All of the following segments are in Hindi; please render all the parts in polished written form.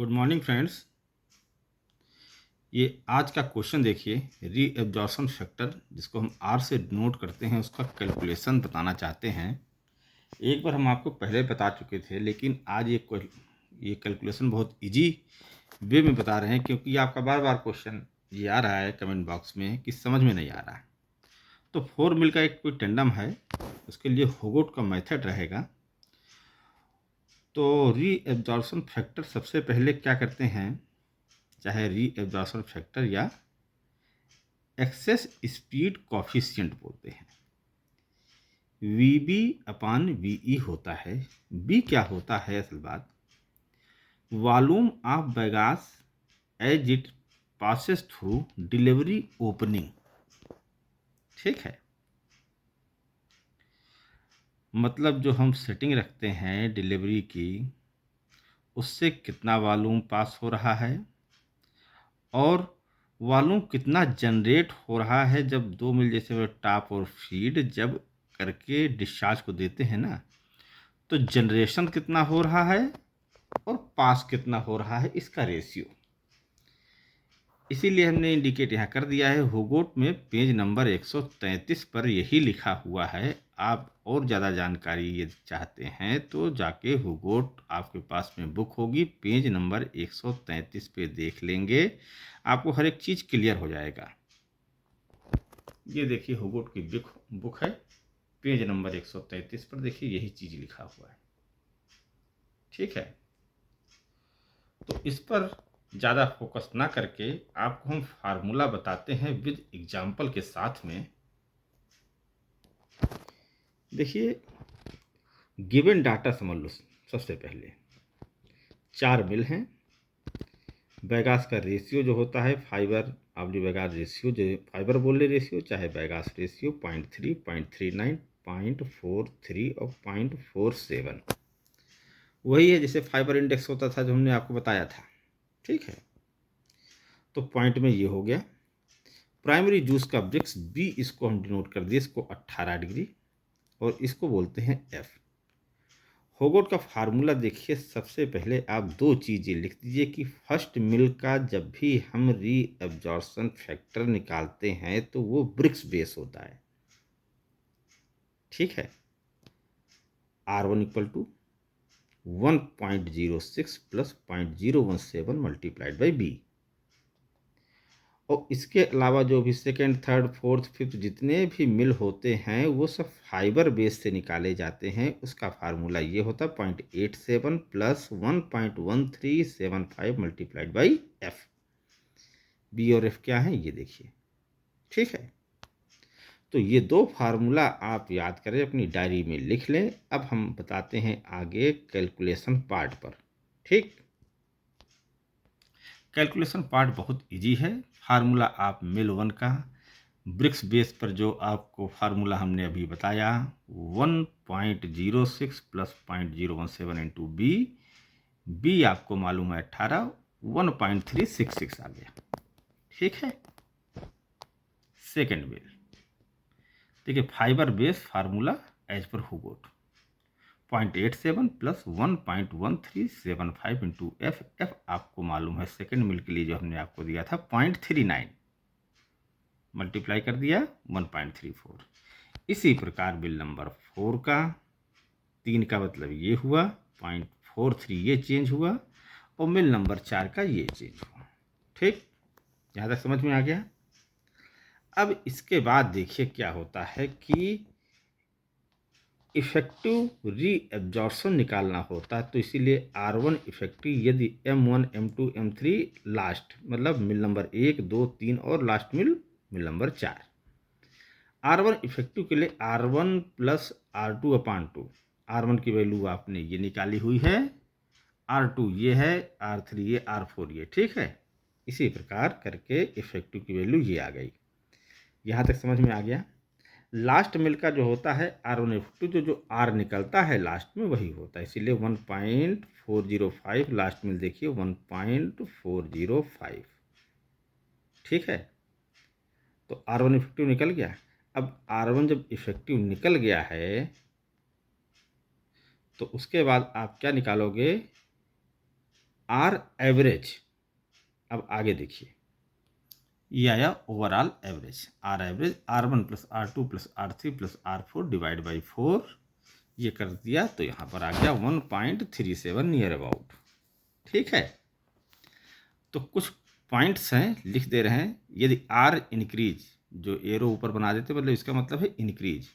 Good morning friends. ये आज का क्वेश्चन देखिए, रीएब्जॉर्प्शन फैक्टर जिसको हम आर से डिनोट करते हैं उसका कैलकुलेशन बताना चाहते हैं। एक बार हम आपको पहले बता चुके थे, लेकिन आज ये कैलकुलेशन बहुत इजी वे में बता रहे हैं, क्योंकि आपका बार बार क्वेश्चन ये आ रहा है कमेंट बॉक्स में कि समझ में नहीं आ रहा है। तो 4 मिल का एक कोई टेंडम है, उसके लिए होगोट का मेथड रहेगा। तो रीएब्जॉर्प्शन फैक्टर सबसे पहले क्या करते हैं, चाहे रीएब्जॉर्प्शन फैक्टर या एक्सेस स्पीड कॉफिशिएंट बोलते हैं, वी अपान वी होता है। बी क्या होता है, असल बात volume of bagasse as it passes through delivery opening. ठीक है, मतलब जो हम सेटिंग रखते हैं डिलीवरी की, उससे कितना वॉल्यूम पास हो रहा है और वॉल्यूम कितना जनरेट हो रहा है जब 2 मिल जैसे टॉप और फीड जब करके डिस्चार्ज को देते हैं ना, तो जनरेशन कितना हो रहा है और पास कितना हो रहा है, इसका रेशियो। इसीलिए हमने इंडिकेट यहाँ कर दिया है। होगोट में पेज नंबर 133 पर यही लिखा हुआ है। आप और ज़्यादा जानकारी यदि चाहते हैं तो जाके होगोट आपके पास में बुक होगी, पेज नंबर 133 पे देख लेंगे, आपको हर एक चीज़ क्लियर हो जाएगा। ये देखिए होगोट की बुक है, पेज नंबर 133 पर देखिए यही चीज़ लिखा हुआ है। ठीक है, तो इस पर ज़्यादा फोकस ना करके आपको हम फार्मूला बताते हैं विद एग्जाम्पल के साथ में। देखिए, गिवन डाटा समझ लो। सबसे पहले 4 मिल हैं, बैगास का रेशियो जो होता है फाइबर आपली बैगास रेशियो, जो फाइबर बोल रहे रेशियो चाहे बैगास रेशियो 0.3, 0.39, 0.43 और 0.47 वही है जैसे फाइबर इंडेक्स होता था जो हमने आपको बताया था। ठीक है, तो पॉइंट में ये हो गया। प्राइमरी जूस का ब्रिक्स बी, इसको हम डिनोट कर दिए, इसको 18 डिग्री, और इसको बोलते हैं एफ। होगोट का फार्मूला देखिए, सबसे पहले आप 2 चीज़ें लिख दीजिए कि फर्स्ट मिल का जब भी हम रीअब्जॉर्प्शन फैक्टर निकालते हैं तो वो ब्रिक्स बेस होता है। ठीक है, R1 equal to 1.06 plus 0.017 multiplied by B. और इसके अलावा जो भी सेकेंड, थर्ड, फोर्थ, फिफ्थ जितने भी मिल होते हैं वो सब फाइबर बेस से निकाले जाते हैं। उसका फार्मूला ये होता है 0.87 plus 1.1375 multiplied by F. B और एफ क्या है ये देखिए। ठीक है, तो ये 2 फार्मूला आप याद करें, अपनी डायरी में लिख लें। अब हम बताते हैं आगे कैलकुलेशन पार्ट पर। ठीक, कैलकुलेशन पार्ट बहुत इजी है। फार्मूला आप मिल 1 का ब्रिक्स बेस पर जो आपको फार्मूला हमने अभी बताया 1.06 प्लस 0.017 इंटू बी, बी आपको मालूम है 18, 1.366 आ गया। ठीक है, सेकेंड बिल देखिए, फाइबर बेस फार्मूला एज पर हुगोट 0.87 प्लस 1.1375 इंटू एफ। एफ आपको मालूम है सेकेंड मिल के लिए जो हमने आपको दिया था 0.39, मल्टीप्लाई कर दिया 1.34। इसी प्रकार बिल नंबर 4 का 3 का मतलब ये हुआ 0.43, ये चेंज हुआ, और बिल नंबर 4 का ये चेंज हुआ। ठीक, यहाँ तक समझ में आ गया। अब इसके बाद देखिए क्या होता है कि इफेक्टिव रीअब्जॉर्प्शन निकालना होता है, तो इसीलिए R1 इफेक्टिव यदि M1, M2, M3 लास्ट, मतलब मिल नंबर 1, 2, 3 और लास्ट मिल नंबर 4। R1 इफेक्टिव के लिए R1 प्लस R2 अपान 2। R1 की वैल्यू आपने ये निकाली हुई है, R2 ये है, R3 ये, R4 ये। ठीक है, इसी प्रकार करके इफेक्टिव की वैल्यू ये आ गई। यहाँ तक समझ में आ गया। लास्ट मिल का जो होता है R1 इफेक्टिव, जो R निकलता है लास्ट में वही होता है, इसीलिए 1.405 लास्ट मिल देखिए 1.405। ठीक है, तो R1 इफेक्टिव निकल गया। अब R1 जब इफेक्टिव निकल गया है तो उसके बाद आप क्या निकालोगे, आर एवरेज। अब आगे देखिए, ये आया overall average, R average R1 plus R2 plus R3 plus R4 divide by 4, ये कर दिया तो यहाँ पर आ गया 1.37 नियर अबाउट। ठीक है, तो कुछ पॉइंट्स हैं लिख दे रहे हैं। यदि आर इंक्रीज, जो एरो ऊपर बना देते मतलब इसका मतलब है इंक्रीज,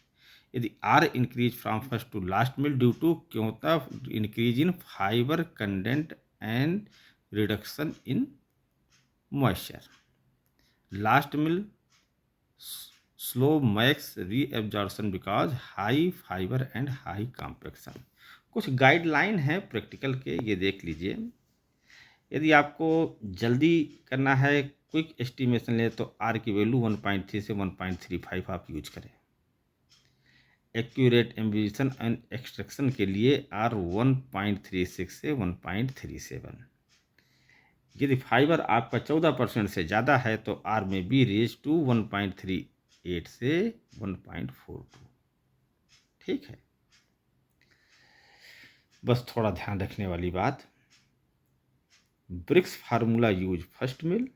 यदि R increase from first to last mill due to क्यों था increase in fibre content and reduction in moisture, last mill slow max reabsorption because high fibre and high compaction. कुछ गाइडलाइन है प्रैक्टिकल के, ये देख लीजिए। यदि आपको जल्दी करना है, क्विक एस्टिमेशन ले, तो आर की वैल्यू 1.3 से 1.35 आप यूज करें। एक्यूरेट एम्बिशन एंड एक्सट्रैक्शन के लिए आर 1.36 से 1.37। यदि फाइबर आपका 14% से ज़्यादा है तो आर में बी रेज टू 1.38 से 1.42। ठीक है, बस थोड़ा ध्यान रखने वाली बात, ब्रिक्स फार्मूला यूज फर्स्ट मिल,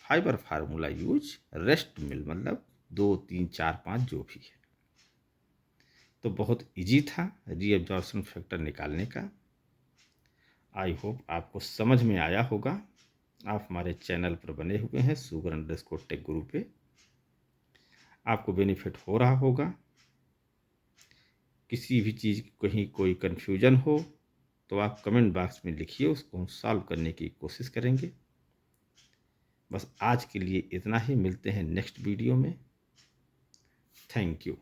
फाइबर फार्मूला यूज रेस्ट मिल, मतलब 2, 3, 4, 5 जो भी है। तो बहुत इजी था रीअब्जॉर्प्शन फैक्टर निकालने का। आई होप आपको समझ में आया होगा। आप हमारे चैनल पर बने हुए हैं sugar_tech गुरु पे, आपको बेनिफिट हो रहा होगा। किसी भी चीज़ कहीं कोई कन्फ्यूजन हो तो आप कमेंट बॉक्स में लिखिए, उसको हम सॉल्व करने की कोशिश करेंगे। बस आज के लिए इतना ही, मिलते हैं नेक्स्ट वीडियो में। Thank you.